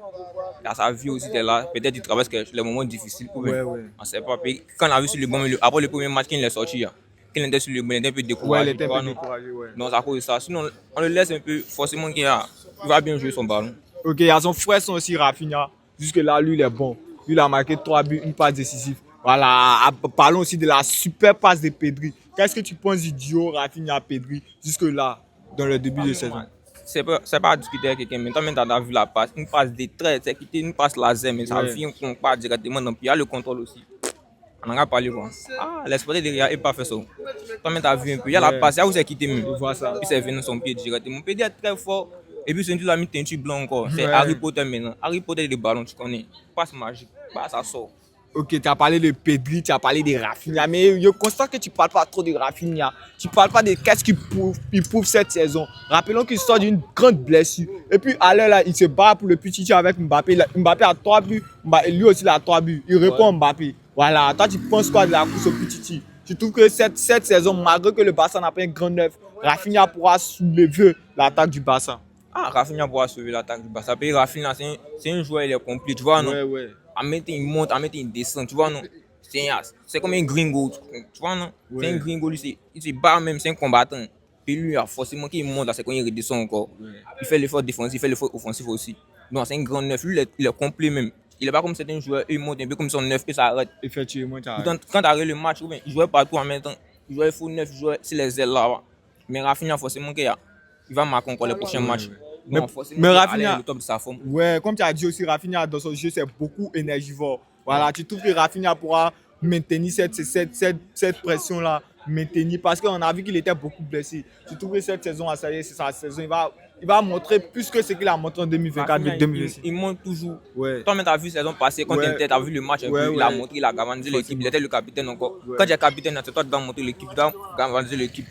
Il a sa vie aussi, il est là. Peut-être il traverse les moments difficiles, ou bien. Ouais. On sait pas. Puis, quand on a vu sur le banc, après le premier match, quand il est sorti, quand il était sur le banc, il était un peu découragé. Ouais, il était un peu non? découragé, ouais. Non, c'est à cause de ça. Sinon, on le laisse un peu, forcément il va bien jouer son ballon. Ok, il y a son frère aussi, Rafinha. Jusque-là, lui, il est bon. Lui, il a marqué 3 buts, une passe décisive. Voilà, parlons aussi de la super passe de Pedri. Qu'est-ce que tu penses du duo Rafinha-Pedri jusque-là, dans le début de saison? C'est pas à discuter avec quelqu'un, mais toi, tu as vu la passe. Une passe de trait, c'est une passe laser, mais ça vient qu'on part directement dans le pied. Il y a le contrôle aussi. On en a parlé, quoi. Ah, l'espoir derrière n'est pas fait ça. Toi, tu as vu un peu. Il y a la passe, il y a où c'est quitté même. Je vois ça. Puis c'est venu dans son pied directement. Mon pied est très fort. Et puis, c'est une a mis teinture blanc encore. C'est Harry Potter maintenant. Harry Potter, le ballon, tu connais. Passe magique. Passe, ça sort. Ok, tu as parlé de Pedri, tu as parlé de Rafinha, mais je constate que tu ne parles pas trop de Rafinha. Tu ne parles pas de qu'est-ce qu'il prouve cette saison. Rappelons qu'il sort d'une grande blessure. Et puis, à l'heure là, il se bat pour le petit avec Mbappé. Mbappé a 3 buts, lui aussi il a 3 buts. Il répond à Mbappé. Voilà, toi tu penses quoi de la course au petit? Tu trouves que cette saison, malgré que le Barça n'a pas un grand neuf, Rafinha pourra soulever l'attaque du Barça? Ah, Rafinha pourra sauver l'attaque du Barça. Puis Rafinha, c'est un joueur, il est complet, tu vois, non? Ouais. À mettre une monte, à mettre une descente, tu vois, non? C'est comme un gringo, tu vois, non? C'est un gringo, lui, il se bat même, c'est un combattant. Puis lui, forcément, qu'il monte, c'est quand il redescend encore. Il fait l'effort défensif, il fait l'effort offensif aussi. Donc, c'est un grand neuf. Lui, il est complet même. Il n'est pas comme certains joueurs, il monte un peu comme son neuf, puis ça arrête. Effectivement, tu as Quand tu arrêtes le match, il jouait partout en même temps. Il jouait full neuf, il jouait sur les ailes là. Mais Rafinha, forcément, il va marquer encore les prochains matchs. Mais Rafinha, le top de sa forme. Ouais, comme tu as dit aussi, Rafinha dans son jeu, c'est beaucoup énergivore. Voilà, tu trouves que Rafinha pourra maintenir cette pression-là, parce qu'on a vu qu'il était beaucoup blessé. Tu trouves que cette saison, ça y est, c'est sa saison, il va montrer plus que ce qu'il a montré en 2024-2026. Il monte toujours. Ouais. Toi, tu as vu la saison passée, quand tu as vu le match, il a montré, il a galvanisé l'équipe, il était le capitaine encore. Quand tu es capitaine, c'est toi qui dois monter l'équipe, tu dois galvaniser l'équipe.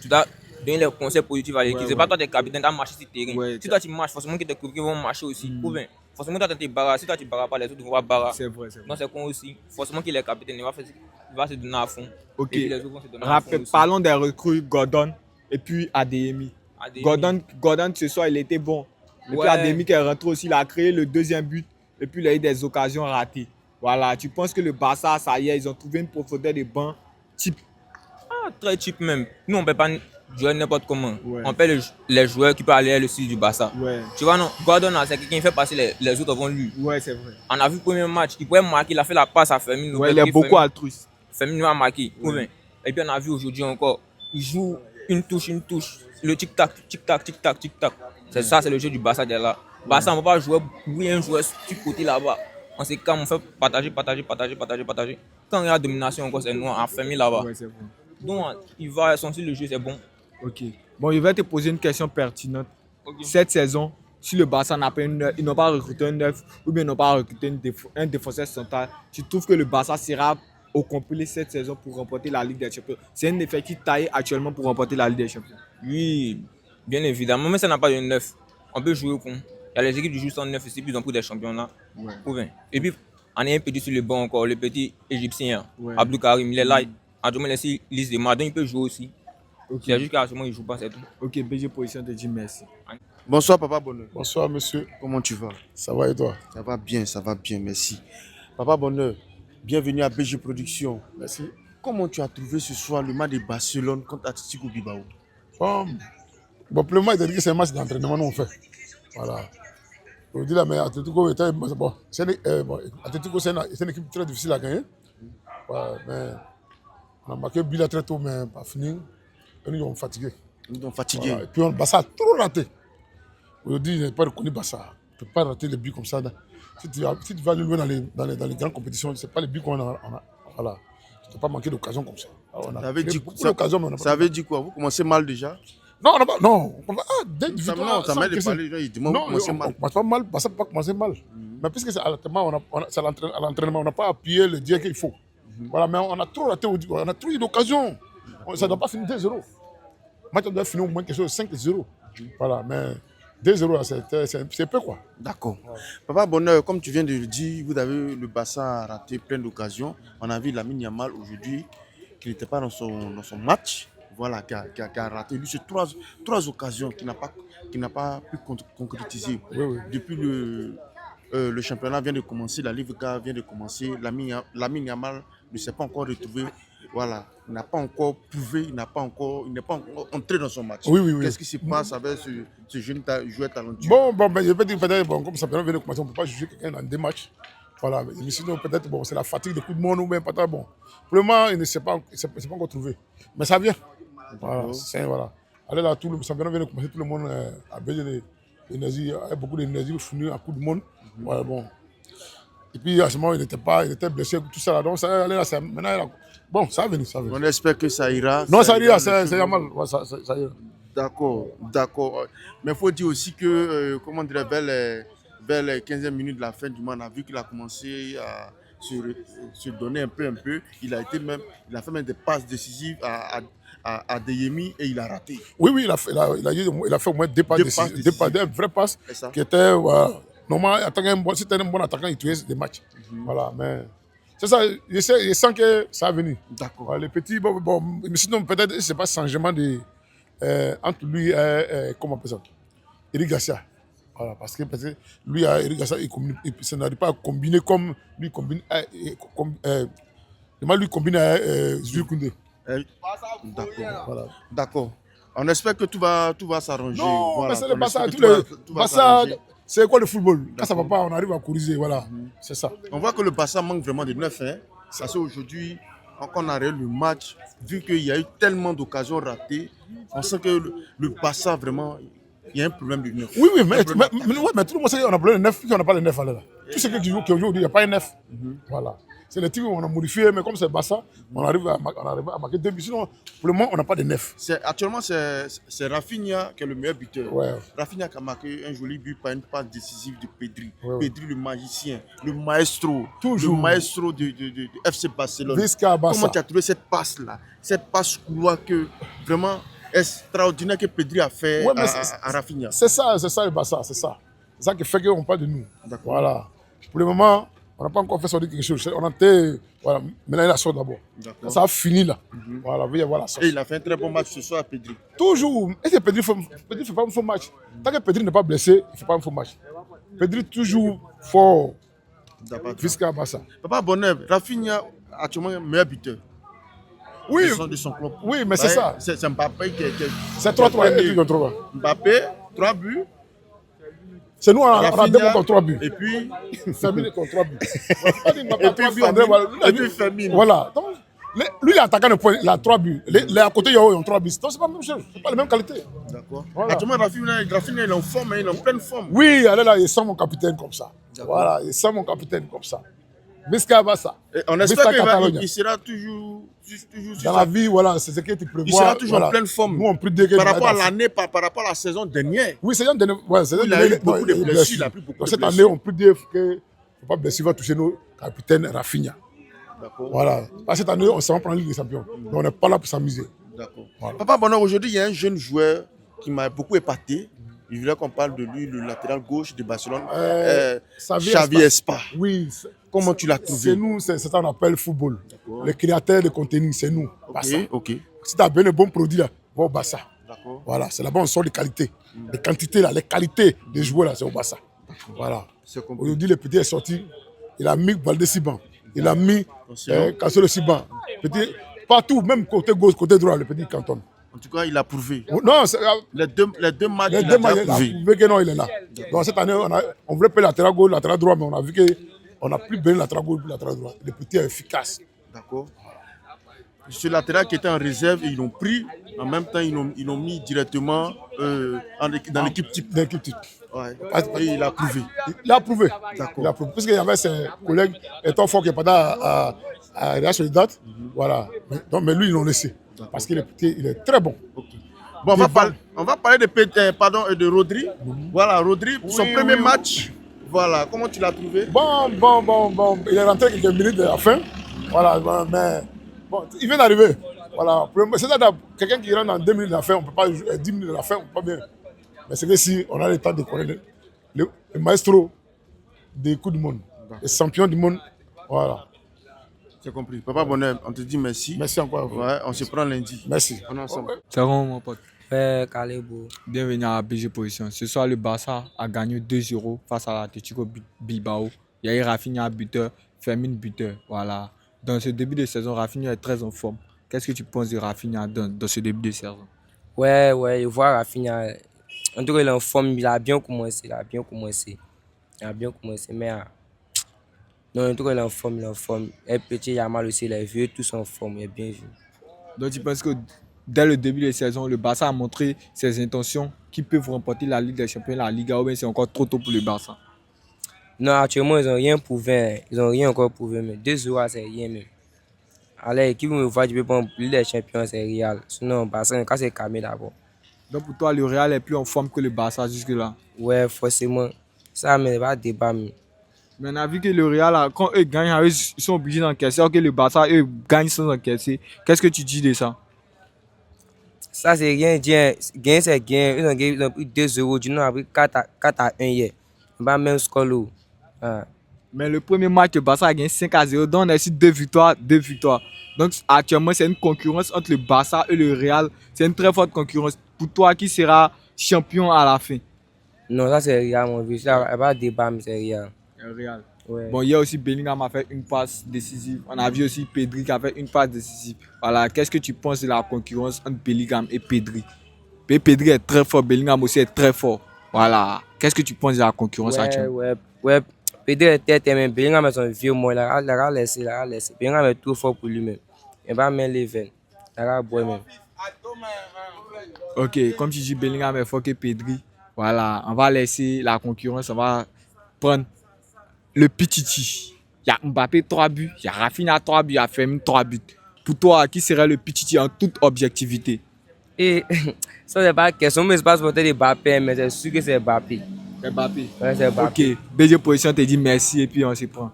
Tu dois donner les conseils positifs à l'équipe. C'est pas toi qui es capitaine, tu as marché sur le terrain. Si toi tu marches, forcément que tes coéquipiers vont marcher aussi. Ou bien, forcément toi tu te barres. Si toi tu ne barres pas, les autres vont barrer. C'est vrai. Donc c'est con aussi. Forcément qu'il est capitaine, il va se donner à fond. Ok. Et puis les autres vont se donner à fond aussi. Parlons des recrues Gordon et puis Adeyemi. Gordon, ce soir, il était bon. Et puis Adeyemi qui est rentré aussi, il a créé le deuxième but. Et puis il a eu des occasions ratées. Voilà, tu penses que le Barça, ça y est, ils ont trouvé une profondeur de banc type? très cheap même. Nous, on ne peut pas jouer n'importe comment. Ouais. On paie les joueurs qui peuvent aller à le style du Barça. Ouais. Tu vois, non, Gordon, c'est quelqu'un qui fait passer les autres avant lui. Ouais, c'est vrai. On a vu le premier match, il pouvait marquer, il a fait la passe à Firmino. Ouais, il est beaucoup altruiste. Firmino a marqué. Et puis on a vu aujourd'hui encore, il joue une touche. Le tic-tac, tic-tac, tic-tac, tic-tac. C'est ça, c'est le jeu du Barça de là. Barça, on ne va pas jouer un joueur du côté là-bas. On s'est calme, on fait partager. Quand il y a domination encore, c'est nous, on a fermé là-bas. Ouais, c'est vrai. Donc, il va sentir le jeu, c'est bon. Ok. Bon, je vais te poser une question pertinente. Ok. Cette saison, si le Barça n'a pas ils n'ont pas recruté un neuf ou bien ils n'ont pas recruté un défenseur central, tu trouves que le Barça sera au complet cette saison pour remporter la Ligue des Champions? C'est un effectif taillé actuellement pour remporter la Ligue des Champions. Oui, bien évidemment, mais ça n'a pas de neuf. On peut jouer au con. Il y a les équipes qui jouent sans neuf ici, puis ils ont pris des championnats. Ouais. Et puis, on a un petit sur le banc encore, le petit égyptien, Ouais. Abdou Karim, il est là. En tout cas, il liste de Madon, il peut jouer aussi. Ok. C'est juste qu'à ce moment, il ne joue pas, c'est tout. Ok, BG Position te dit merci. Bonsoir, Papa Bonheur. Bonsoir monsieur, Comment tu vas? ça va et toi? Ça va bien, merci. Papa Bonheur, bienvenue à BG Productions. Merci. Comment tu as trouvé ce soir le match de Barcelone contre Atlético Bilbao? Bon, pour le moment, il a dit que c'est un match d'entraînement nous on fait. Voilà. Je dis là, mais Atlético était. Bon, Atlético, c'est une équipe très difficile à gagner. Ouais, mais on a marqué le but là très tôt, mais pas fini. Et nous sommes fatigués. Nous sommes fatigués. Voilà. Et puis, le Barça a trop raté. Aujourd'hui, il n'est pas reconnu Barça. Tu ne peux pas rater les buts comme ça. Si tu vas aller loin dans les grandes compétitions, ce n'est pas les buts qu'on a. Voilà. Tu ne peux pas manquer d'occasion comme ça. Alors, on a Ça veut créé dire, beaucoup d'occasions, mais on n'a pas- ça veut dire quoi? Vous commencez mal déjà? Non, non. Dès que Ça m'a parlé, il demande non, vous commencez on mal. ne commence pas mal, Barça ne peut pas commencer mal. Mais puisque c'est à l'entraînement, on n'a pas appuyé le dire qu'il faut. Voilà, mais on a trop raté, on a trop eu d'occasions. Ça ne doit pas finir 2-0. Le match doit finir au moins quelque chose de 5-0. Voilà, mais 2-0, là, c'est peu quoi. D'accord. Papa Bonheur, comme tu viens de le dire, vous avez le Barça a raté plein d'occasions. On a vu Lamine Yamal aujourd'hui, qui n'était pas dans son match. Voilà, qui a raté. Lui, c'est trois occasions qu'il n'a pas pu concrétiser. Oui. Depuis le championnat vient de commencer, la Ligue vient de commencer. Lamine Yamal ne s'est pas encore retrouvé. Voilà, il n'a pas encore prouvé, il n'est pas encore entré dans son match. Oui. Qu'est-ce qui se passe avec ce jeune joueur talentueux? Bon, mais je peux dire peut-être, comme ça vient de commencer, on ne peut pas juger quelqu'un dans 2 matchs. Voilà, mais sinon, peut-être, c'est la fatigue de coups de monde ou bien pas très bon. Pour le moment, il ne s'est pas encore trouvé. Mais ça vient. Voilà. Allez là, tout le championnat vient de commencer, tout le monde a besoin d'énergie, a beaucoup d'énergie fournie à coup de monde. Voilà, bon. Et puis, à ce moment, il était blessé, tout ça là. Donc, ça allait là, maintenant, bon, ça va venir. On espère que ça ira. Non, ça ira, c'est mal. Ouais, ça ira. D'accord. Mais il faut dire aussi que, comment dire, vers les 15e minutes de la fin du match, on a vu qu'il a commencé à se donner un peu. Il a fait même des passes décisives à Deyemi et il a raté. Oui, il a fait au moins 2 passes, des vraies passes qui étaient. Normalement, si tu es un bon attaquant, il tuait des matchs. Voilà, mais c'est ça, je sens que ça va venir. D'accord. Voilà, les petits, mais sinon, peut-être que ce n'est pas changement entre lui et, comment on appelle ça, Eric Garcia. Voilà, parce que lui, Eric Garcia, il n'arrive pas à combiner comme lui combine. Lui combine avec Jules Koundé. D'accord. Voilà. D'accord. On espère que tout va s'arranger. Non, Voilà, mais c'est le on Barça. espère que tout va s'arranger. C'est quoi le football? Quand ça ne va pas, on arrive à corriger. Voilà, c'est ça. On voit que le Barça manque vraiment de neuf. Parce qu'aujourd'hui, quand on arrête le match, vu qu'il y a eu tellement d'occasions ratées, on sent que le Barça, vraiment, il y a un problème de neuf. Oui, mais tout le monde sait qu'on a problème de neuf, qu'on n'a pas de neuf à l'heure. Tout ce qui joue aujourd'hui, il n'y a pas de neuf. Voilà. C'est les types qu'on a modifié, mais comme c'est Barça, on arrive à marquer 2 buts. Sinon, pour le moment, on n'a pas de neuf. Actuellement, c'est Rafinha qui est le meilleur buteur. Ouais. Rafinha qui a marqué un joli but par une passe décisive de Pedri. Ouais. Pedri, le magicien, le maestro. Toujours. Le maestro de FC Barcelone. Visca Barça. Comment tu as trouvé cette passe-là? Cette passe couloir que vraiment extraordinaire que Pedri a fait à Rafinha. C'est ça le Barça, c'est ça. C'est ça qui fait qu'on parle de nous. Voilà. Pour le moment, on n'a pas encore fait sortir quelque chose. On a été. Voilà. Maintenant, il a sorti d'abord. Quand ça a fini là. Voilà, vous voyez, voilà. Et il a fait un très bon match ce soir à Pedri. Toujours. Et Pedri ne fait pas un faux match. Tant que Pedri n'est pas blessé, il ne fait pas un faux match. Pedri toujours fort. Visca Barça. Papa Bonheur, Rafinha actuellement meilleur buteur. Oui. de son club. Oui, mais c'est Ouais, ça. C'est Mbappé qui C'est 3-3 et puis contre 3. Mbappé, 3 buts. C'est nous, on a Rafinha, 2 buts contre 3 buts. Et puis, Famine contre 3 buts. et puis Famine. Voilà. Donc, lui, il est attaquant de point, il a 3 buts. Les à côté, ils ont 3 buts. Donc, c'est pas la même chose. C'est pas la même qualité. D'accord. Voilà. Actuellement, Rafinha, il est en forme, il est en pleine forme. Oui, allez là, il sent mon capitaine comme ça. Voilà, il sent mon capitaine comme ça. Bisca Bassa. Et on espère qu'il sera toujours dans la vie, voilà, c'est ce que tu prévois. Il sera toujours voilà. en pleine forme. Nous, on prie Dieu par rapport à l'année, par rapport à la saison dernière. Oui, saison dernière. Ouais, il a eu beaucoup de blessures. Il a pris beaucoup de cette blessures. année, on peut dire que ne faut pas blesser, va toucher nos capitaines Rafinha. Voilà. Parce que cette année, on s'en va prendre la Ligue des Champions. Donc, on n'est pas là pour s'amuser. D'accord. Voilà. Papa Bonheur, aujourd'hui, il y a un jeune joueur qui m'a beaucoup épaté. Il voulait qu'on parle de lui, le latéral gauche de Barcelone, Xavi Espa. Oui. Comment tu l'as trouvé? C'est nous, c'est ça qu'on appelle football. Les créateurs de contenu, c'est nous. Ok. Si tu as bien un bon produit, là, va au Barça. D'accord. Voilà, c'est là-bas on sort les qualités. Les quantités, là, les qualités des joueurs, là, c'est au Barça. Voilà. Aujourd'hui, le petit est sorti. Il a mis Valdé Siban. Il a mis Cassolo Siban. Petit, partout, même côté gauche, côté droit, le petit canton. En tout cas, il a prouvé. Non, les deux matchs, il a prouvé que non, il est là. Donc cette année, on voulait payer latéral gauche, latéral droit, mais on a vu qu'on n'a plus besoin de latéral gauche, latéral droit. Le petit est efficace. D'accord. Ce latéral qui était en réserve, ils l'ont pris. En même temps, ils l'ont mis directement dans l'équipe type. Ouais. Et il a prouvé. Il a prouvé. D'accord. Il a prouvé. Parce qu'il y avait ses collègues étant forts qui est pas à Real Sociedad. Voilà. Mais lui, ils l'ont laissé. Parce qu'il est très bon. Okay. Bon, on va parler de Rodri. Voilà, Rodri, pour son premier match. Voilà, comment tu l'as trouvé? Bon. Il est rentré quelques minutes de la fin. Voilà, mais bon, il vient d'arriver. Voilà. C'est-à-dire quelqu'un qui rentre dans 2 minutes de la fin, on peut pas jouer 10 minutes de la fin, on peut pas bien. Mais c'est que si on a le temps de connaître le maestro des coups du monde, le champion du monde, voilà. J'ai compris. Papa Bonheur, on te dit merci. Merci encore à vous. Ouais, on se prend lundi. Merci. On est ensemble. C'est bon, mon pote. Ouais, Calebo. Bienvenue à BG Position. Ce soir, le Barça a gagné 2-0 face à l'Atlético Bilbao. Il y a eu Rafinha buteur, Fermin buteur. Voilà. Dans ce début de saison, Rafinha est très en forme. Qu'est-ce que tu penses de Rafinha dans ce début de saison? Ouais, je vois Rafinha. En tout cas, il est en forme. Il a bien commencé. Mais non, en tout cas, il est en forme. Et petit Yamal aussi, les vieux, tous en forme. Il est bien vu. Donc, tu penses que dès le début de saison, le Barça a montré ses intentions qu'ils peuvent remporter la Ligue des Champions, la Liga, ou bien c'est encore trop tôt pour le Barça? Non, actuellement, ils n'ont rien prouvé. Ils n'ont rien encore prouvé. Mais 2-0, c'est rien même. Allez, qui me voit, je peux prendre Ligue des Champions, c'est Real. Sinon, Barça, quand c'est calmé d'abord. Donc, pour toi, le Real est plus en forme que le Barça jusque-là? Ouais, forcément. Ça, mais pas de débat. Mais on a vu que le Real, quand eux gagnent, ils sont obligés d'encaisser. Alors que le Barça, eux, gagnent sans encaisser. Qu'est-ce que tu dis de ça? Ça, c'est rien. Gain, c'est gain. Ils ont pris 2-0. Du nom, a pris 4-1 hier. Pas même score là. Ah. Mais le premier match, le Barça a gagné 5-0. Donc, on a ici 2 victoires. Donc, actuellement, c'est une concurrence entre le Barça et le Real. C'est une très forte concurrence. Pour toi, qui sera champion à la fin? Non, ça, c'est Real, mon vieux. Ça, il n'y a pas de débat, mais c'est Real. Real. Ouais. Bon, hier aussi, Bellingham a fait une passe décisive. On a vu aussi Pedri qui a fait une passe décisive. Voilà, qu'est-ce que tu penses de la concurrence entre Bellingham et Pedri? Pedri est très fort, Bellingham aussi est très fort. Voilà, qu'est-ce que tu penses de la concurrence actuelle? Ouais. Pedri est tête, mais Bellingham est son vieux moi. Il a laissé. Bellingham est trop fort pour lui-même. Il va mettre les veines. Il va boire même. Ok, comme tu dis, Bellingham est fort que Pedri. Voilà, on va laisser la concurrence, on va prendre le Pichichi. Il y a Mbappé 3 buts, il y a Rafinha 3 buts, il y a Fermin 3 buts. Pour toi, qui serait le Pichichi en toute objectivité? Et ça, c'est pas question, mais c'est pas supporter de Mbappé, mais c'est sûr que c'est Mbappé. Mbappé. Ouais, c'est Mbappé. Ok, deuxième position, te dit merci et puis on se prend.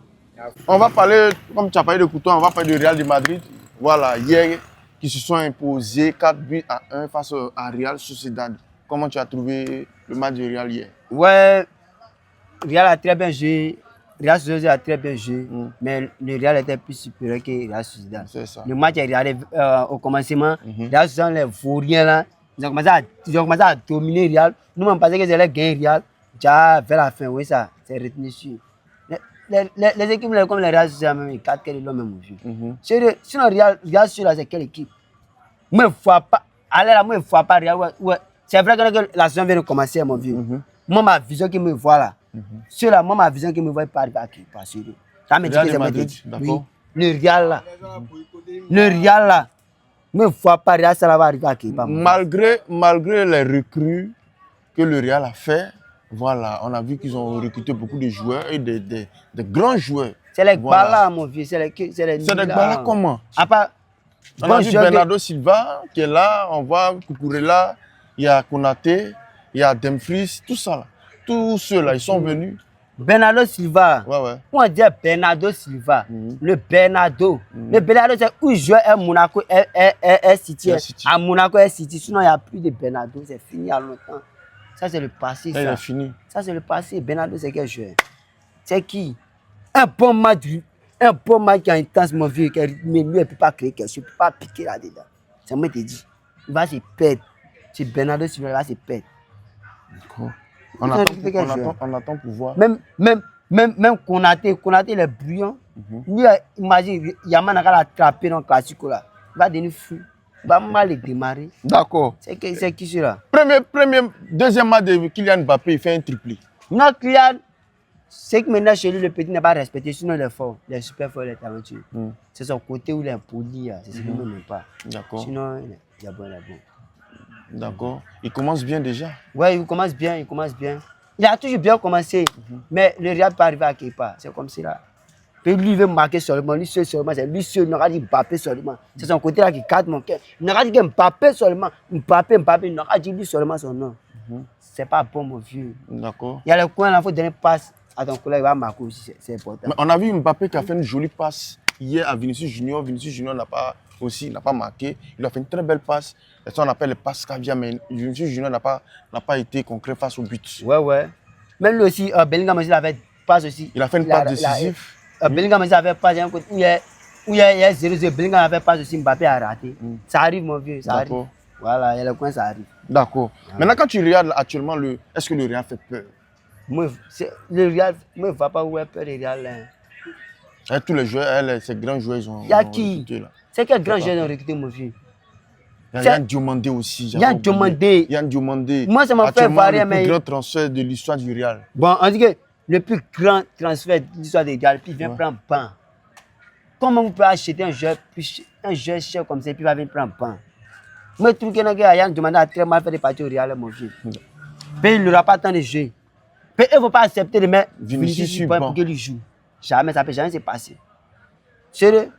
On va parler, comme tu as parlé de Couteau, on va parler du Real de Madrid. Voilà, hier, qui se sont imposés 4 buts à 1 face à Real Sociedad. Comment tu as trouvé le match de Real hier? Ouais, Real a très bien joué. Real Sociedad a très bien joué, mais le Real était plus supérieur que Real Sociedad. C'est ça. Le match est regardé au commencement. Real Sociedad, les vauriens là, ils ont commencé à dominer Real. Nous, on pensait qu'ils allaient gagner Real. Déjà vers la fin, oui, ça, c'est retenu sur. les équipes comme les Real, c'est même 4 qui l'ont même vu. Sinon, Real sur là, c'est quelle équipe? Moi, je ne pas. Allez là, moi, je ne pas Real. Ouais. C'est vrai que la saison vient de commencer, mon vieux. Moi, ma vision qui me voit là. Sur là, moi, ma vision qui me voit pas arriver à qui? Pas sûr. Ça me dit que c'est Madrid. Oui. Le Real là. Le Real là. Moi, je ne pas Real, ça va arriver à qui? Malgré les recrues que le Real a fait, voilà, on a vu qu'ils ont recruté beaucoup de joueurs et des grands joueurs. C'est les voilà. Gbala, mon vieux. C'est les Gbala comment? À part, on a vu Bernardo Silva qui est là, on voit Cucurella, il y a Konaté, il y a Dumfries, tout ça là. Tous ceux-là, ils sont venus. Bernardo Silva. Ouais. On dit Bernardo Silva. Le Bernardo. Le Bernardo, c'est où il joue à Monaco, est City. À Monaco, est City. Sinon, il n'y a plus de Bernardo. C'est fini il y a longtemps. Ça, c'est le passé. Ça, il est fini. Ça, c'est le passé. Bernardo, c'est quel joueur? C'est qui? Un bon match qui est intense, mon vieux. Mais lui, il ne peut pas créer quelque chose. Il ne peut pas piquer là-dedans. C'est moi qui te dis. Il va se perdre. C'est Bernardo Silva, il va se perdre. D'accord. On attend pour voir. Même Konaté, il est brillant. Lui, imagine, Yaman a attrapé dans le classique là. Il va devenir fou. Il va mal démarrer. D'accord. C'est qui celui-là? Deuxième match de Kylian Mbappé, il fait un triplé. Non, Kylian, c'est que maintenant chez lui, le petit n'est pas respecté. Sinon, il est fort. Il est super fort, il est talentueux. C'est son côté où il est poli. C'est ce qu'il n'aime pas. D'accord. Sinon, il est bon. D'accord. Il commence bien déjà. Oui, il commence bien. Il a toujours bien commencé. Mais le Real peut arriver à quelque part. C'est comme ça. Puis lui, il veut marquer seulement. Lui seul seulement. C'est lui seul. Il n'aura dit Mbappé seulement. C'est son côté là qui cadre mon cœur. Il n'aura dit que Mbappé seulement. Mbappé. Il n'aura dit lui seulement son nom. C'est pas bon, mon vieux. D'accord. Il y a le coin là, il faut donner passe à ton collègue. Il va marquer aussi. C'est important. Mais on a vu Mbappé qui a fait une jolie passe hier à Vinicius Junior. Vinicius Junior n'a pas marqué. Il a fait une très belle passe. C'est ça qu'on appelle les passes caviar, mais Vinicius Junior n'a pas été concret face au but. Ouais. Même lui aussi, Bellingham aussi, il avait passe aussi. Il a fait une passe décisive. Bellingham aussi avait passe où il y a 0-0. Bellingham avait passe aussi, Mbappé a raté. Ça arrive, mon vieux, ça arrive. Voilà, il y a le coin, ça arrive. D'accord. Maintenant, quand tu regardes actuellement, est-ce que le Real fait peur? Moi, le Real, moi, je ne vois pas où est peur le Real. Et tous les joueurs, ces grands joueurs, ils ont. Il y a qui? C'est quel grand joueur ont recruté, mon vieux? Il y a Yann Diomandé aussi. Yann Diomandé. Moi, ça m'a fait varier, mais. Le plus grand transfert de l'histoire du Real. Bon, on dit que le plus grand transfert de l'histoire du Real, puis il vient prendre pain. Comment vous pouvez acheter un joueur cher comme ça, puis il va venir prendre pain? Moi, je trouve que Yann Diomandé a très mal fait de partir au Real, mon vieux. Puis il n'aura pas tant de jeux. Puis il ne faut pas accepter de mettre Vinicius pour qu'il joue. Jamais, ça ne peut jamais se passer. Sérieux?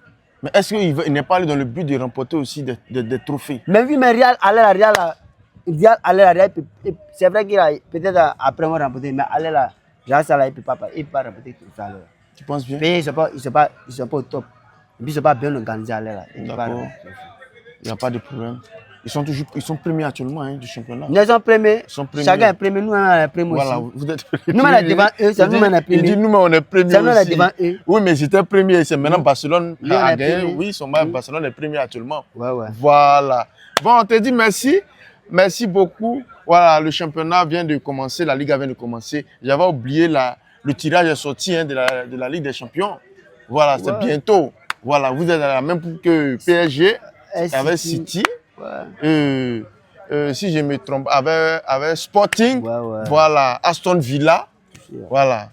Mais est-ce qu'il n'est pas allé dans le but de remporter aussi des trophées? Mais oui, mais Real allait à Real, c'est vrai qu'il a peut-être après moi remporté, mais allait là, Real ça là, il ne peut pas remporter tout ça. Tu penses bien? Mais ils sont pas au top. Et puis ils ne sont pas bien organisés à là. D'accord. Il n'y a pas de problème. Ils sont premiers actuellement du championnat. Ils sont premiers. Chacun est premier. Nous, on est premiers aussi. Voilà, vous êtes premiers. Nous, on est devant eux. C'est nous, on est premiers. Il dit nous, on est premiers c'est nous, on est aussi. devant eux. Oui, mais c'était premier. C'est maintenant Barcelone a gagné. Oui, Barcelone est premier actuellement. Ouais. Voilà. Bon, on te dit merci. Merci beaucoup. Voilà, le championnat vient de commencer. La Liga vient de commencer. J'avais oublié le tirage est sorti de la Ligue des Champions. Voilà, c'est bientôt. Voilà, vous êtes dans la même poule que PSG avec City. Si je me trompe, avec Sporting, voilà, Aston Villa, voilà.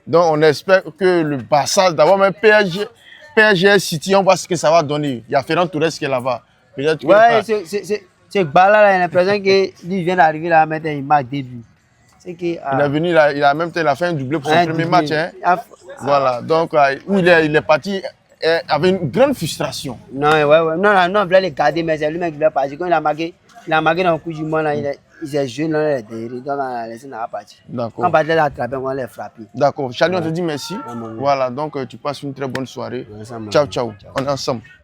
Donc on espère que le Barça, d'abord même PSG City, on voit ce que ça va donner. Il y a Ferran Torres qui est là-bas. Ouais, c'est Bala là, il a l'impression que lui vient d'arriver là, maintenant il marque début. Il est venu là, il a fait un doublé pour son premier match. Voilà, donc il est parti. Avec une grande frustration. Non, il voulait le garder, mais c'est lui-même qui voulait partir. Quand il a marqué dans le coup du monde, il est jeune, donc on a laissé dans la partie. D'accord. Quand on va l'attraper, on va les frapper. D'accord. Charlie, on te dit merci. Voilà, donc tu passes une très bonne soirée. Ciao. On est ensemble.